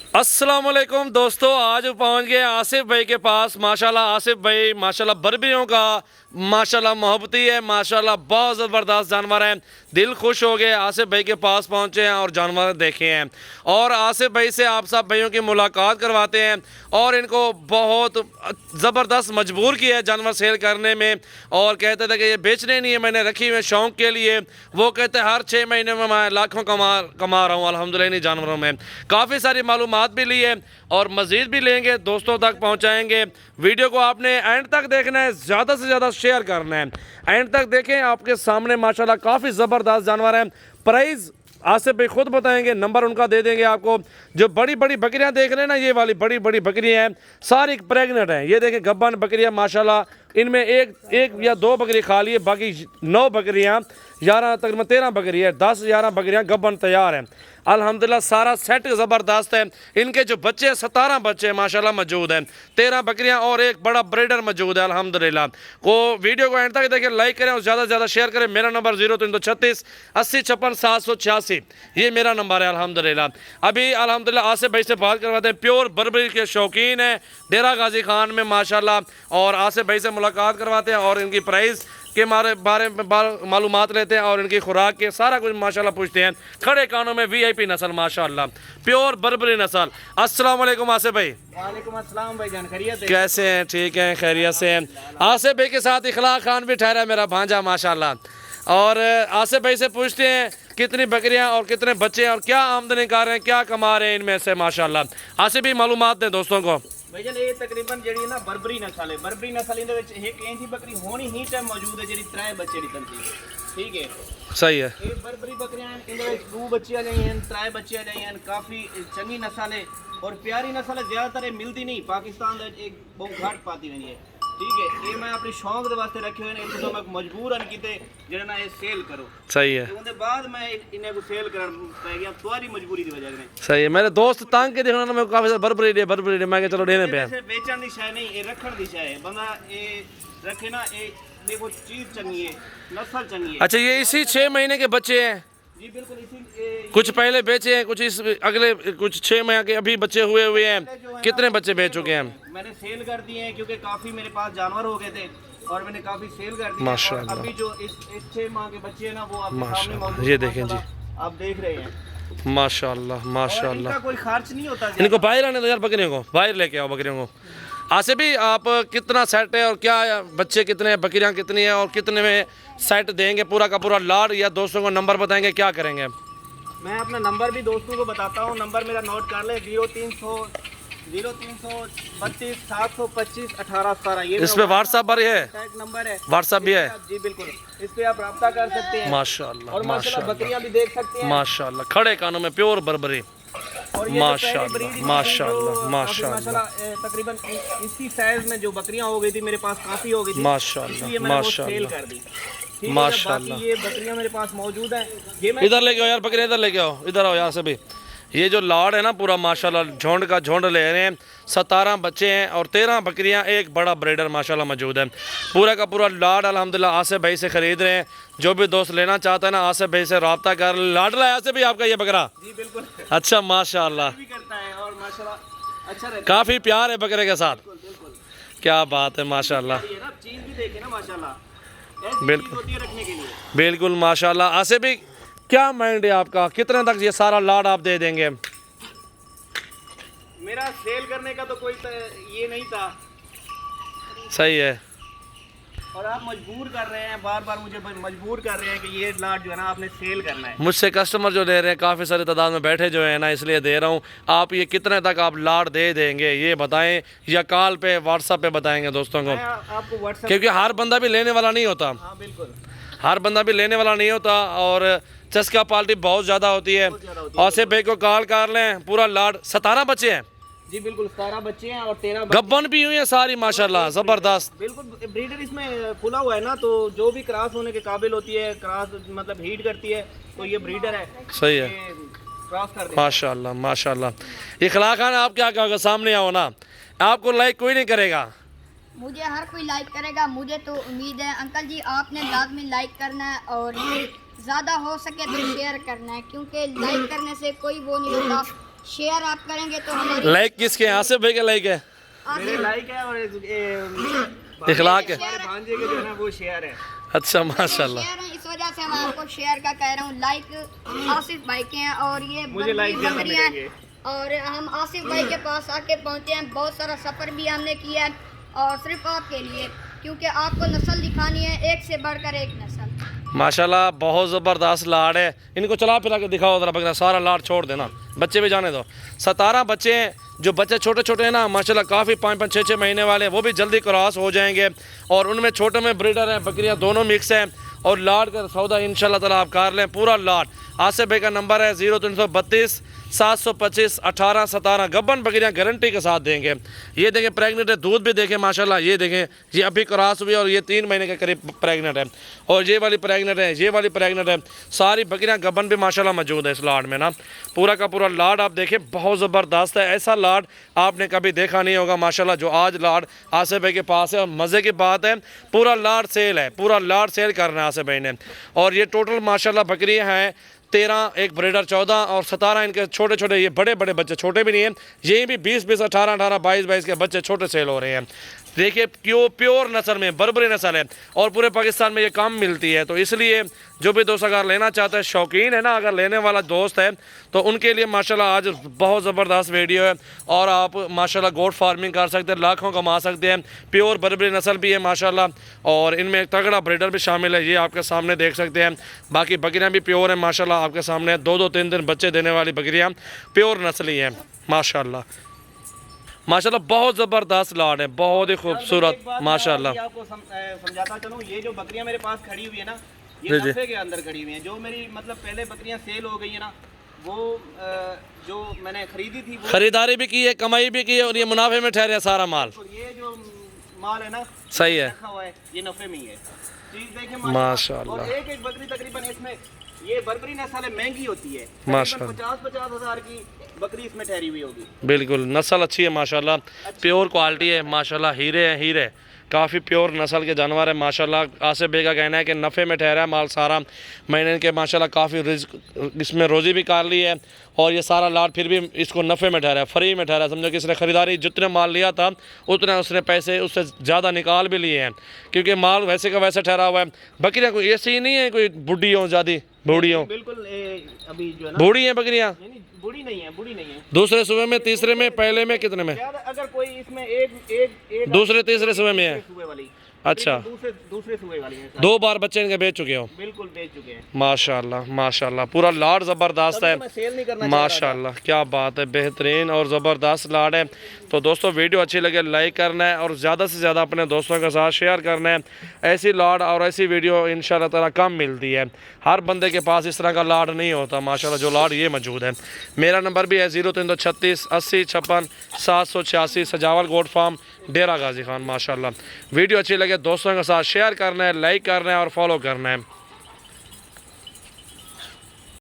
अस्सलाम वालेकुम दोस्तों, आज पहुंच गए आसिफ भाई के पास। माशाल्लाह आसिफ भाई माशाल्लाह बर्बरियों का माशाल्लाह मोहब्बती है, माशाल्लाह बहुत ज़बरदस्त जानवर हैं। दिल खुश हो गए, आसिफ भाई के पास पहुंचे हैं और जानवर देखे हैं। और आसिफ भाई से आप सब भाइयों की मुलाकात करवाते हैं और इनको बहुत ज़बरदस्त मजबूर किया है जानवर सेल करने में। और कहते थे कि ये बेचने नहीं है, मैंने रखी हुई शौक़ के लिए। वो कहते हर 6 महीने में मैं लाखों कमा रहा हूँ अल्हम्दुलिल्लाह इन जानवरों में। काफ़ी सारी मालूमात भी ली है और मज़ीद भी लेंगे, दोस्तों तक पहुँचाएँगे। वीडियो को आपने एंड तक देखना है, ज़्यादा से ज़्यादा शेयर करना है। एंड तक देखें, आपके सामने माशाल्लाह काफ़ी ज़बरदस्त जानवर हैं। प्राइस आसिफ भाई खुद बताएंगे, नंबर उनका दे देंगे आपको। जो बड़ी बड़ी बकरियां देख रहे हैं ना, ये वाली बड़ी बड़ी बकरियां हैं, सारी प्रेग्नेंट हैं। ये देखें गब्बन बकरियां माशाल्लाह, इनमें एक या 2 बकरी खा लिए, बाकी 9 बकरियां, 11 तकरीबन 13 बकरी है, 10-11 बकरियां गब्बन तैयार हैं अल्हम्दुलिल्लाह। सारा सेट ज़बरदस्त है। इनके जो बच्चे 17 बच्चे माशाल्लाह मौजूद हैं, 13 बकरियां और एक बड़ा ब्रीडर मौजूद है अल्हम्दुलिल्लाह। को वीडियो को एंड तक देखें, लाइक करें और ज़्यादा से ज़्यादा शेयर करें। मेरा नंबर 0336 80 56 786, ये मेरा नंबर है अल्हम्दुलिल्लाह। अभी अल्हम्दुलिल्लाह आसिफ भाई से बात करवाते हैं, प्योर बर्बरी के शौकीन है डेरा गाजी खान में माशाल्लाह। और आसिफ भाई से मुलाकात करवाते हैं और इनकी प्राइस के बारे में मालूमात लेते हैं और इनकी खुराक के सारा कुछ माशाल्लाह पूछते हैं। खड़े कानों में VIP नस्ल माशाल्लाह, प्योर बर्बरी नस्ल। अस्सलाम वालेकुम आसिफ भाई। वालेकुम अस्सलाम भाईजान, खैरियत है? कैसे हैं? ठीक हैं, खैरियत से हैं। आसिफ भाई के साथ इखलाक खान भी ठहरा मेरा भांजा माशाल्लाह। और आसिफ भाई से पूछते हैं कितनी बकरियां और कितने बच्चे और क्या आमदनी कर रहे हैं, क्या कमा रहे हैं इनमें से माशाल्लाह। आसिफ भाई मालूमात दें दोस्तों को। भाईजान ये तकरीबन जी ना बर्बरी नस्ल है। बर्बरी नस्ल इन एक ऐसी बकरी होनी ही टाइम मौजूद है जी 3 बच्चे निकल सी, ठीक है, सही है। ये बर्बरी बकरियां इन 2 बच्चे आ जाई हैं, 3 बच्चे आ जाई हैं। काफ़ी चंगी नस्ल है और प्यारी नस्ल है, ज़्यादातर मिलती नहीं पाकिस्तान एक बहुत घाट पाती नहीं है, ठीक है। ये मैं अपने शौक के वास्ते रखे हुए हैं, तो मैं मजबूरन किते जो ना ये सेल करो, सही है। उसके बाद मैं इन्हें को सेल कर पै गया, तुम्हारी मजबूरी की वजह से। सही है। मेरे दोस्त तंग के देखना मैं काफ़ी बर्बरी दे मैं चलो देने पे बेचन की शाय नहीं, ये रखण की शाय है। बंदा ये रखे ना, ये देखो चीज चंगी है, नस्ल चंगी है। अच्छा, ये इसी 6 महीने के बच्चे हैं? जी बिल्कुल। इसी कुछ पहले बेचे हैं, कुछ इस अगले कुछ 6 महीने के अभी बच्चे हुए हैं। कितने बच्चे बेच चुके हैं? मैंने सेल कर दिए हैं क्योंकि काफ़ी मेरे पास जानवर हो गए थे और मैंने काफ़ी सेल कर दिए। माशाल्लाह। अभी जो इस 6 माह के बच्चे हैं ना, वो आपके सामने मौजूद ये हैं, देखें जी, आप देख रहे हैं माशाल्लाह माशाल्लाह। इनका कोई खर्च नहीं होता। इनको बाहर आने दो यार, बकरियों को बाहर लेके आओ बकरियों को। आसिफ भी आप कितना सेट है और क्या बच्चे कितने हैं, बकरियां कितनी हैं और कितने में सेट देंगे पूरा का पूरा लाड, या दोस्तों को नंबर बताएंगे, क्या करेंगे? मैं अपना नंबर भी दोस्तों को बताता हूँ। नंबर मेरा नोट कर ले, 0332 725 1817। ये इस पे व्हाट्सएप पर है, नंबर है, व्हाट्सएप भी है? जी बिल्कुल, इस पे आप रब्ता कर सकते हैं माशाल्लाह और माशाल्लाह बकरियां भी देख सकते हैं माशाल्लाह। खड़े कानों में प्योर बर्बरी और ये माशाल्लाह माशाल्लाह माशाल्लाह। तकरीबन इसी साइज में जो बकरियां हो गई थी मेरे पास, काफी हो गई थी, माशाल्लाह माशाल्लाह कर दी, ठीक है। माशाल्लाह। बाकी ये बकरियां मेरे पास मौजूद हैं। ये मैं इधर लेके आओ यार बकरियां, इधर लेके आओ, इधर आओ यहाँ से भी। ये जो लाड है ना पूरा माशाल्लाह, झुंड का झुंड ले रहे हैं। 17 बच्चे हैं और 13 बकरियां, एक बड़ा ब्रीडर माशाल्लाह मौजूद है। पूरा का पूरा लाड अल्हम्दुलिल्लाह आसिफ भाई से ख़रीद रहे हैं। जो भी दोस्त लेना चाहता है ना, आसिफ भाई से रब्ता कर। लाड लाया आसिफ भाई आपका ये बकरा? जी बिल्कुल। अच्छा माशाल्लाह, भी करता है और माशाल्लाह अच्छा रहता है। काफ़ी प्यार है बकरे के साथ। बिल्कुल। क्या बात है माशाल्लाह। ये ना चीज भी देखे ना माशाल्लाह, ऐसी बिल्कुल। चीज होती है रखने के लिए। बिल्कुल माशाल्लाह। आसिफ भाई क्या माइंड है आपका, कितने तक ये सारा लाड आप दे देंगे? मेरा सेल करने का तो कोई ये नहीं था, सही है। और आप मजबूर कर रहे हैं, बार बार मुझे मजबूर कर रहे हैं कि ये लाट जो है ना आपने सेल करना है। मुझसे कस्टमर जो ले रहे हैं काफ़ी सारे तादाद में बैठे जो है ना, इसलिए दे रहा हूँ। आप ये कितने तक आप लाड दे देंगे ये बताएं, या कॉल पे व्हाट्सएप पे बताएंगे दोस्तों को? आपको व्हाट्सएप, क्योंकि हर बंदा भी लेने वाला नहीं होता। हाँ बिल्कुल, हर बंदा भी लेने वाला नहीं होता और चस्का पार्टी बहुत ज़्यादा होती है। आसिफ भाई को कॉल कर लें, पूरा लाड। 17 बच्चे हैं? जी बिल्कुल, 17 बच्चे हैं और 13 गब्बन भी हुई है सारी माशाल्लाह, ज़बरदस्त। बिल्कुल। ब्रीडर इसमें खुला हुआ है ना, तो जो भी क्रॉस होने के काबिल होती है, क्रॉस मतलब हीट करती है, तो ये ब्रीडर है। सही है, क्रॉस कर दे माशाल्लाह माशाल्लाह। इखलाक खान आप क्या कहोगे? सामने आओ ना, आपको लाइक कोई नहीं करेगा। मुझे हर कोई लाइक करेगा, मुझे तो उम्मीद है। अंकल जी आपने लाजमी लाइक करना है और ज़्यादा हो सके तो शेयर करना है, क्योंकि लाइक करने से कोई वो नहीं होता, शेयर आप करेंगे तो हमारी लाइक किसके हैं? आसिफ भाई के लाइक है, मेरे लाइक है और इखलाक है। हमारे भांजे के जो है ना वो शेयर है। अच्छा माशाल्लाह। शेयर है, इस वजह से मैं आपको शेयर का कह रहा हूँ। लाइक आसिफ भाई के हैं और ये मुझे लाइक ज्यादा बकरियां मिलेंगे। और हम आसिफ भाई के पास आके पहुँचे हैं। बहुत सारा सफ़र भी हमने किया है और सिर्फ आपके लिए, क्योंकि आपको नस्ल दिखानी है, एक से बढ़कर एक नस्ल। माशाल्लाह बहुत ज़बरदस्त लाड़ है। इनको चला फिरा के दिखाओ ज़रा बकरा, सारा लाड़ छोड़ देना, बच्चे भी जाने दो। 17 बच्चे हैं। जो बच्चे छोटे छोटे हैं ना माशाल्लाह, काफ़ी 5-5, 6-6 महीने वाले हैं, वो भी जल्दी क्रॉस हो जाएंगे। और उनमें छोटे में ब्रीडर हैं, बकरियां दोनों मिक्स हैं। और लाड़ का सौदा इंशाल्लाह ताला आप कर लें पूरा लाड़। आसिफ भाई का नंबर है 0332 725 18 17। गब्बन बकरियां गारंटी के साथ देंगे। ये देखें प्रेगनेंट है, दूध भी देखें माशाल्लाह। ये देखें, ये अभी क्रॉस हुई और ये 3 महीने के करीब प्रेगनेंट है। और ये वाली प्रेगनेंट है, ये वाली प्रेगनेंट है। सारी बकरियां गब्बन भी माशाल्लाह मौजूद है इस लाड़ में ना। पूरा का पूरा लाड़ आप देखें, बहुत ज़बरदस्त है। ऐसा लाड़ आपने कभी देखा नहीं होगा माशाल्लाह, जो आज लाड़ आसिफ भाई के पास है। और मज़े की बात है, पूरा लाड़ सेल है, पूरा लाड़ सेल करना है आसिफ भाई ने। और ये टोटल माशाल्लाह बकरियां हैं 13, एक ब्रीडर 14 और 17 इनके छोटे छोटे, ये बड़े बड़े बच्चे, छोटे भी नहीं हैं। यही भी 20-20, 18-18, 22-22 के बच्चे छोटे सेल हो रहे हैं। देखिए प्योर नस्ल में बर्बरी नस्ल है और पूरे पाकिस्तान में ये कम मिलती है। तो इसलिए जो भी दोस्त अगर लेना चाहते हैं, शौकीन है ना, अगर लेने वाला दोस्त है तो उनके लिए माशाल्लाह आज बहुत ज़बरदस्त वीडियो है। और आप माशाल्लाह गोट फार्मिंग कर सकते हैं, लाखों कमा सकते हैं। प्योर बर्बरी नस्ल भी है माशाल्लाह और इनमें एक तगड़ा ब्रीडर भी शामिल है, ये आपके सामने देख सकते हैं। बाकी बकरियाँ भी प्योर हैं माशाल्लाह, आपके सामने 2-2, 3-3 बच्चे देने वाली बकरियाँ प्योर नस्ली हैं माशाल्लाह। माशाल्लाह बहुत ज़बरदस्त लाड़ है, बहुत ही खूबसूरत माशाल्लाह। आपको समझाता चलूँ, ये जो बकरियां मेरे पास खड़ी हुई है ना, जी, ये जी। नफे के अंदर खड़ी हुई हैं। जो मेरी मतलब पहले बकरियां सेल हो गई है ना, वो जो मैंने खरीदी थी वो, खरीदारी भी की है, कमाई भी की है और ये मुनाफे में ठहरे सारा माल। और ये जो माल है ना सही है रखा हुआ है, ये नफे में ही है। चीज देखें माशाल्लाह। और एक एक बकरी तकरीबन इसमें, ये बर्बरी नस्ल है, महंगी होती है। माशाल्लाह। 50-50 हज़ार की बकरी इसमें ठहरी हुई होगी। बिल्कुल नस्ल अच्छी है माशाल्लाह, प्योर क्वालिटी है माशाल्लाह। हीरे हैं हीरे, काफ़ी प्योर नस्ल के जानवर है माशाल्लाह। आसिफ भाई का कहना है कि नफ़े में ठहरा है माल सारा। मैंने इनके माशाल्लाह काफ़ी रिस्क इसमें रोज़ी भी कर ली है और ये सारा लाट फिर भी इसको नफ़े में ठहरा है, फ्री में ठहरा है। समझो कि इसने ख़रीदारी जितने माल लिया था उतने उसने पैसे उससे ज़्यादा निकाल भी लिए हैं, क्योंकि माल वैसे का वैसे ठहरा हुआ है। बकरियाँ कोई ऐसी ही नहीं है कोई बुढ़ी हो, ज़्यादा बूढ़ी हो। बिल्कुल अभी जो है ना, बूढ़ी हैं बकरियाँ, नहीं बूढ़ी नहीं है, बूढ़ी नहीं है। दूसरे सुबह में, तीसरे में, पहले में, कितने में? ज्यादा अगर कोई इसमें एक दूसरे तीसरे सुबह में है। सुबह वाली, अच्छा, दूसरे सुबह वाली है। 2 बार बच्चे इनके बेच चुके हो? बिल्कुल बेच चुके हैं माशाल्लाह माशाल्लाह, पूरा लाड़ ज़बरदस्त है मैं सेल नहीं करना चाह रहा था। माशाल्लाह। क्या बात है, बेहतरीन और ज़बरदस्त लाड़ है। तो दोस्तों वीडियो अच्छी लगे लाइक करना है और ज़्यादा से ज़्यादा अपने दोस्तों के साथ शेयर करना है। ऐसी लाड़ और ऐसी वीडियो इंशाल्लाह ताला कम मिलती है, हर बंदे के पास इस तरह का लाड़ नहीं होता माशाल्लाह, जो लाड़ ये मौजूद है। मेरा नंबर भी है 0336 80 56 786, सजावल गोट फार्म, डेरा गाजी खान माशाल्लाह। वीडियो अच्छी लगे दोस्तों के साथ शेयर करना है, लाइक करना है और फॉलो करना है।